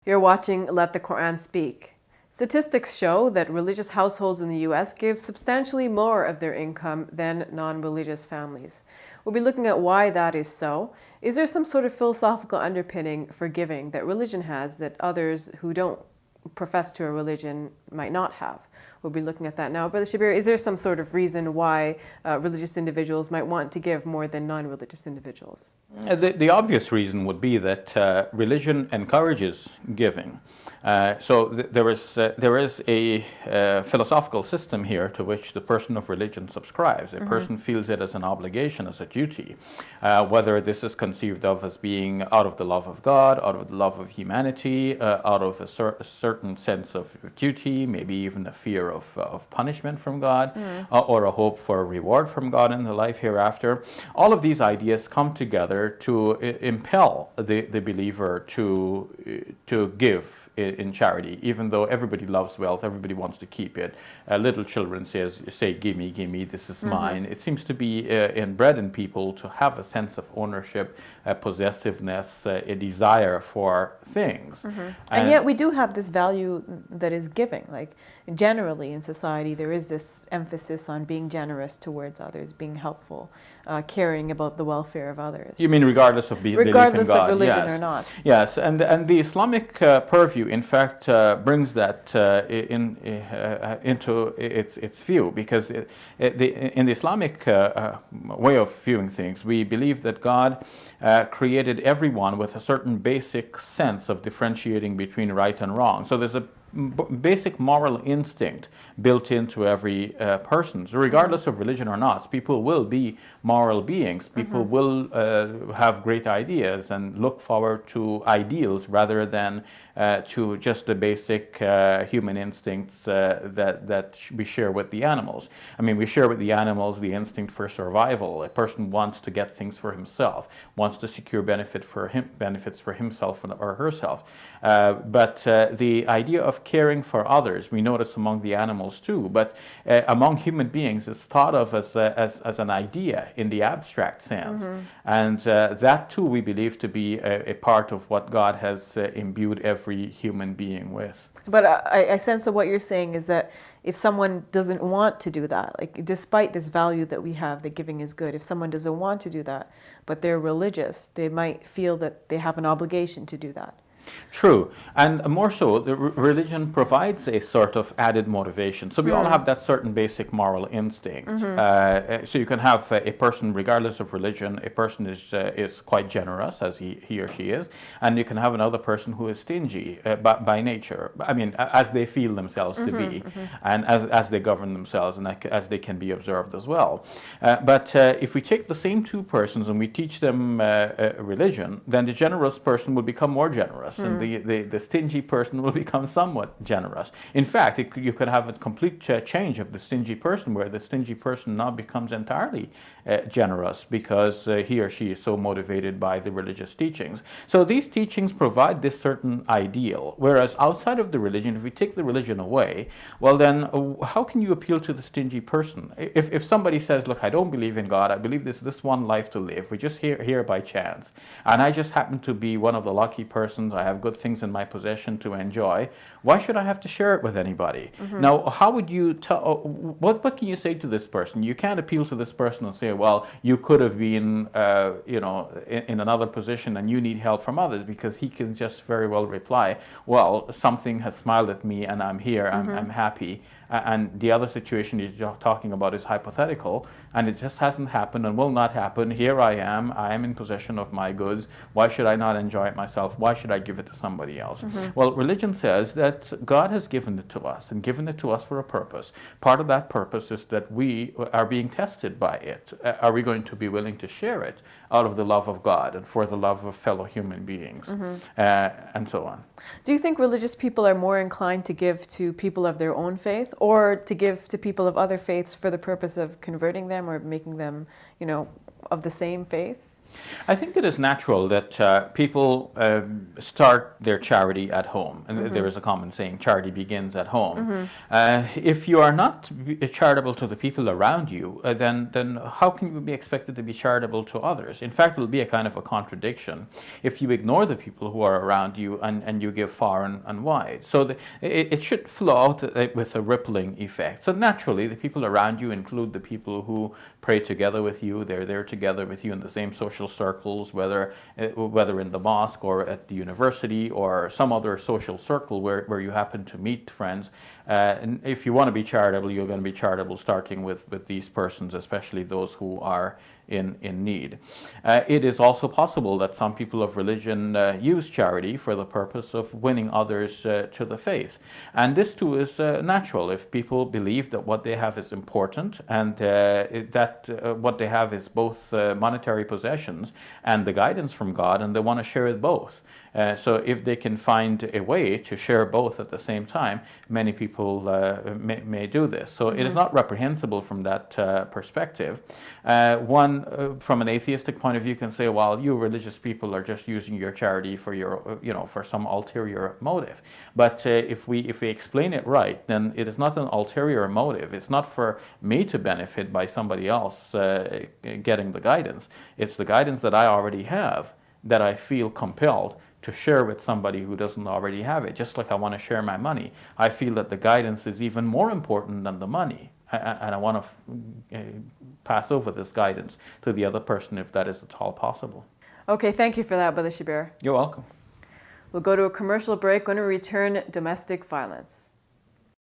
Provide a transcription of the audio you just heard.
You're watching Let the Quran Speak. Statistics show that religious households in the U.S. give substantially more of their income than non-religious families. We'll be looking at why that is so. Is there some sort of philosophical underpinning for giving that religion has that others who don't profess to a religion might not have? We'll be looking at that now. Brother Shabir, is there some sort of reason why religious individuals might want to give more than non-religious individuals? The obvious reason would be that religion encourages giving. There is a philosophical system here to which the person of religion subscribes. A person feels it as an obligation, as a duty, whether this is conceived of as being out of the love of God, out of the love of humanity, out of a certain sense of duty, maybe even a fear of punishment from God, or a hope for a reward from God in the life hereafter. All of these ideas come together to impel the believer to give in charity, even though everybody loves wealth, everybody wants to keep it. Little children say, gimme, this is mine. It seems to be inbred in people to have a sense of ownership, possessiveness, a desire for things. And yet we do have this value that is giving. Like generally in society, there is this emphasis on being generous towards others, being helpful, caring about the welfare of others. You mean regardless of belief in God? Regardless of religion or not. Yes, and the Islamic purview, in fact, brings that into its view, because in the Islamic way of viewing things, we believe that God created everyone with a certain basic sense of differentiating between right and wrong. So there's a basic moral instinct built into every person. So regardless of religion or not, people will be moral beings. People will have great ideas and look forward to ideals rather than to just the basic human instincts that we share with the animals. I mean, we share with the animals the instinct for survival. A person wants to get things for himself, wants to secure benefits for himself or herself. But the idea of caring for others, we notice among the animals too, but among human beings it's thought of as an idea in the abstract sense. And that too we believe to be a part of what God has imbued every human being with. But I sense that what you're saying is that if someone doesn't want to do that, like despite this value that we have that giving is good, if someone doesn't want to do that, but they're religious, they might feel that they have an obligation to do that. True, and more so, the religion provides a sort of added motivation. So we all have that certain basic moral instinct. So you can have a person, regardless of religion, a person is quite generous, as he or she is, and you can have another person who is stingy by nature. I mean, as they feel themselves to be, and as they govern themselves, and as they can be observed as well. But if we take the same two persons and we teach them religion, then the generous person will become more generous. And the stingy person will become somewhat generous. In fact, you could have a complete change of the stingy person, where the stingy person now becomes entirely generous because he or she is so motivated by the religious teachings. So these teachings provide this certain ideal, whereas outside of the religion, if we take the religion away, well then how can you appeal to the stingy person? If somebody says, look, I don't believe in God, I believe this one life to live, we just here by chance, and I just happen to be one of the lucky persons, I have good things in my possession to enjoy, why should I have to share it with anybody? Now, how would you tell, what can you say to this person? You can't appeal to this person and say, well, you could have been, in another position and you need help from others, because he can just very well reply, well, something has smiled at me and I'm here, I'm happy. And the other situation you're talking about is hypothetical, and it just hasn't happened and will not happen. Here I am in possession of my goods. Why should I not enjoy it myself? Why should I give it to somebody else? Well, religion says that God has given it to us, and given it to us for a purpose. Part of that purpose is that we are being tested by it. Are we going to be willing to share it out of the love of God and for the love of fellow human beings, and so on? Do you think religious people are more inclined to give to people of their own faith, or to give to people of other faiths for the purpose of converting them or making them, of the same faith? I think it is natural that people start their charity at home. And there is a common saying, charity begins at home. If you are not charitable to the people around you, then how can you be expected to be charitable to others? In fact, it will be a kind of a contradiction if you ignore the people who are around you and you give far and wide. So it should flow out with a rippling effect. So naturally, the people around you include the people who pray together with you. They're there together with you in the same social circles, whether in the mosque or at the university or some other social circle where you happen to meet friends. And if you want to be charitable, you're going to be charitable starting with these persons, especially those who are in need. It is also possible that some people of religion use charity for the purpose of winning others to the faith. And this too is natural. If people believe that what they have is important and that what they have is both monetary possessions and the guidance from God, and they want to share it both. So if they can find a way to share both at the same time, many people may do this. So it is not reprehensible from that perspective. One, from an atheistic point of view, can say, well, you religious people are just using your charity for your, for some ulterior motive. But if we explain it right, then it is not an ulterior motive. It's not for me to benefit by somebody else getting the guidance. It's the guidance that I already have that I feel compelled to share with somebody who doesn't already have it. Just like I want to share my money, I feel that the guidance is even more important than the money. And I want to pass over this guidance to the other person if that is at all possible. Okay, thank you for that, Brother Shabir. You're welcome. We'll go to a commercial break. When we return, domestic violence.